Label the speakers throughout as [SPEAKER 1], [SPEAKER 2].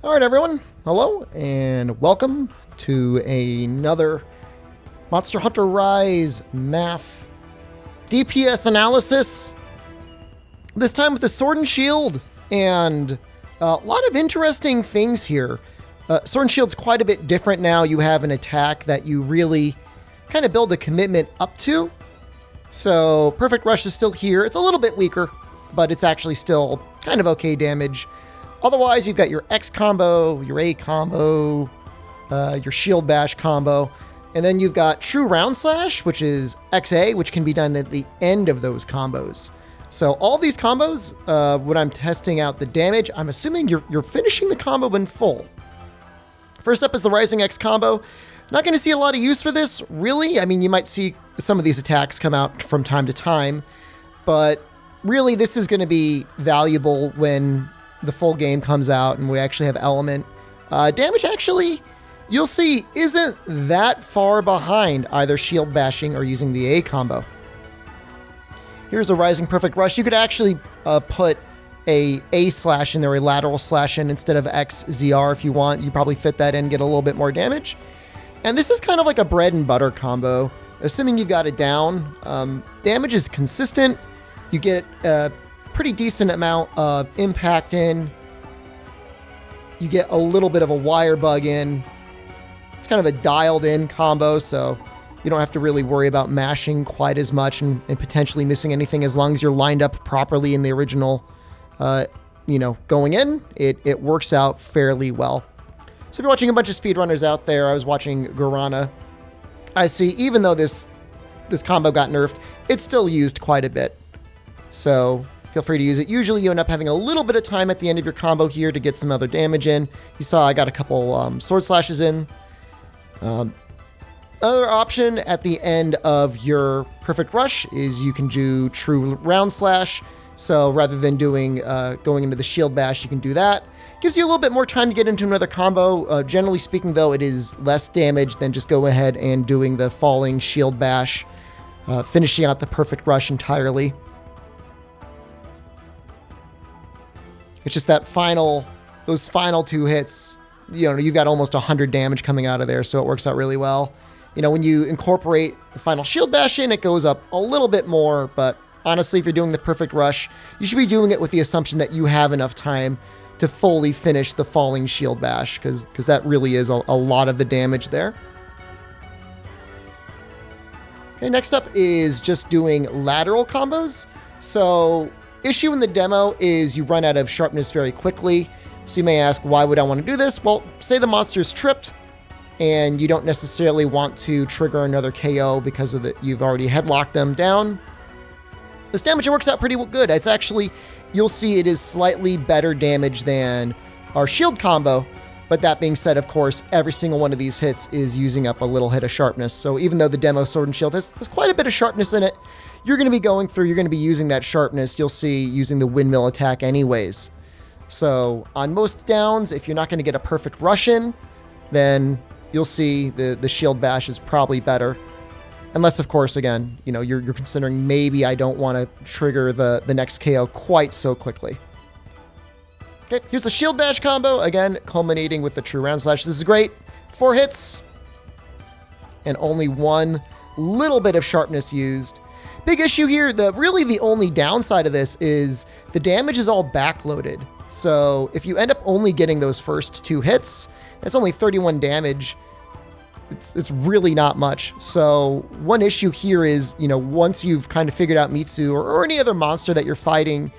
[SPEAKER 1] All right, everyone. Hello and welcome to another Monster Hunter Rise math DPS analysis. This time with the Sword and Shield, and a lot of interesting things here. Sword and Shield's quite a bit different now. You have an attack that you really kind of build a commitment up to. So Perfect Rush is still here. It's a little bit weaker, but it's actually still kind of okay damage. Otherwise, you've got your X combo, your A combo, your Shield Bash combo, and then you've got True Roundslash, which is XA, which can be done at the end of those combos. So all these combos, when I'm testing out the damage, I'm assuming you're finishing the combo in full. First up is the Rising X combo. Not going to see a lot of use for this, really. I mean, you might see some of these attacks come out from time to time, but really this is going to be valuable when the full game comes out and we actually have element. Damage actually, you'll see, isn't that far behind either shield bashing or using the A combo. Here's a Rising Perfect Rush. You could actually put a slash in there, a lateral slash in instead of X ZR if you want. You probably fit that in, get a little bit more damage. And this is kind of like a bread and butter combo. Assuming you've got it down, damage is consistent. You get pretty decent amount of impact in. You get a little bit of a wire bug in. It's kind of a dialed in combo, so you don't have to really worry about mashing quite as much and potentially missing anything as long as you're lined up properly in the original, going in. It works out fairly well. So if you're watching a bunch of speedrunners out there, I was watching Guarana. I see even though this combo got nerfed, it's still used quite a bit. So feel free to use it. Usually you end up having a little bit of time at the end of your combo here to get some other damage in. You saw I got a couple sword slashes in. Other option at the end of your Perfect Rush is you can do True Roundslash. So rather than going into the Shield Bash, you can do that. Gives you a little bit more time to get into another combo. Generally speaking, though, it is less damage than just go ahead and doing the Falling Shield Bash, finishing out the Perfect Rush entirely. It's just that those final two hits, you've got almost 100 damage coming out of there, so it works out really well. When you incorporate the final Shield Bash in, it goes up a little bit more, but honestly, if you're doing the Perfect Rush, you should be doing it with the assumption that you have enough time to fully finish the Falling Shield Bash, because that really is a lot of the damage there. Okay, next up is just doing lateral combos. So issue in the demo is you run out of sharpness very quickly. So you may ask, why would I want to do this? Well, say the monster's tripped and you don't necessarily want to trigger another KO because of you've already headlocked them down. This damage works out pretty good. It's actually, you'll see it is slightly better damage than our shield combo. But that being said, of course, every single one of these hits is using up a little hit of sharpness. So even though the demo Sword and Shield has quite a bit of sharpness in it, you're going to be using that sharpness, you'll see, using the Windmill attack anyways. So on most downs, if you're not going to get a Perfect Rush in, then you'll see the Shield Bash is probably better. Unless, of course, again, you're considering maybe I don't want to trigger the next KO quite so quickly. Okay, here's the Shield Bash combo, again, culminating with the True Roundslash. This is great. 4 hits and only one little bit of sharpness used. Big issue here, really the only downside of this is the damage is all backloaded. So if you end up only getting those first 2 hits, it's only 31 damage. It's really not much. So one issue here is, once you've kind of figured out Mitsu or any other monster that you're fighting,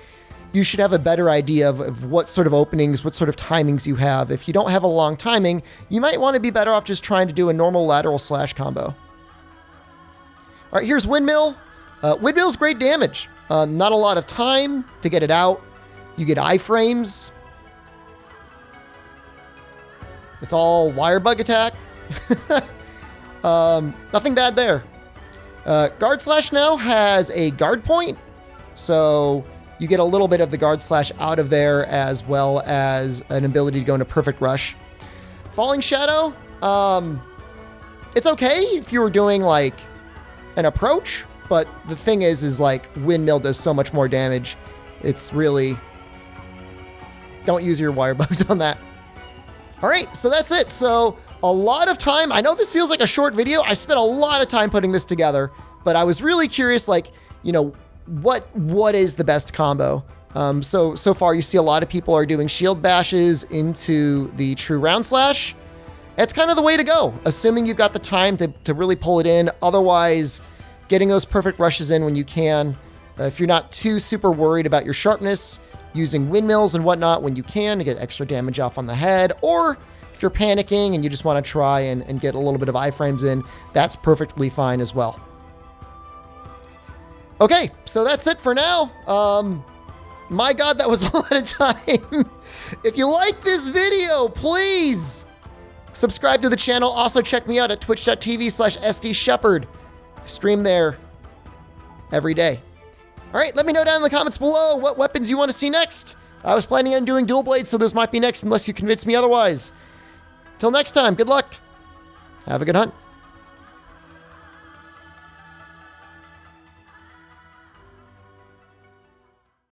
[SPEAKER 1] you should have a better idea of what sort of openings, what sort of timings you have. If you don't have a long timing, you might want to be better off just trying to do a normal lateral slash combo. All right, here's Windmill. Windmill's great damage. Not a lot of time to get it out. You get iframes. It's all wire bug attack. Nothing bad there. Guard Slash now has a guard point, so you get a little bit of the Guard Slash out of there, as well as an ability to go into Perfect Rush. Falling Shadow, it's okay if you were doing like an approach, but the thing is like Windmill does so much more damage. It's really, don't use your wire bugs on that. All right, so that's it. So a lot of time. I know this feels like a short video. I spent a lot of time putting this together, but I was really curious, like, you know, what is the best combo? So far you see a lot of people are doing shield bashes into the true Roundslash. It's kind of the way to go, assuming you've got the time to really pull it in. Otherwise, getting those perfect rushes in when you can. If you're not too super worried about your sharpness, using windmills and whatnot when you can to get extra damage off on the head, or if you're panicking and you just want to try and get a little bit of iframes in, that's perfectly fine as well. Okay, so that's it for now. My God, that was a lot of time. If you like this video, please subscribe to the channel. Also check me out at twitch.tv/SDShepherd. I stream there every day. All right, let me know down in the comments below what weapons you want to see next. I was planning on doing dual blades, so those might be next unless you convince me otherwise. Till next time, good luck. Have a good hunt.